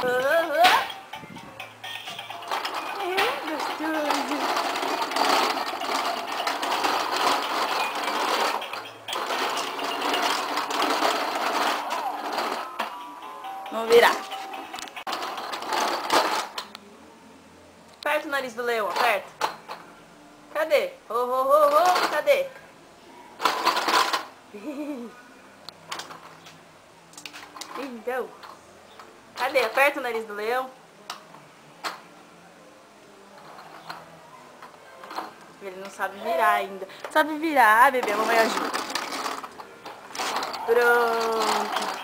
Gostoso. Vamos virar. Aperta o nariz do leão, aperta. Cadê? Cadê? Então, cadê? Aperta o nariz do leão. Ele não sabe virar ainda. Sabe virar, bebê, a mamãe ajuda. Pronto.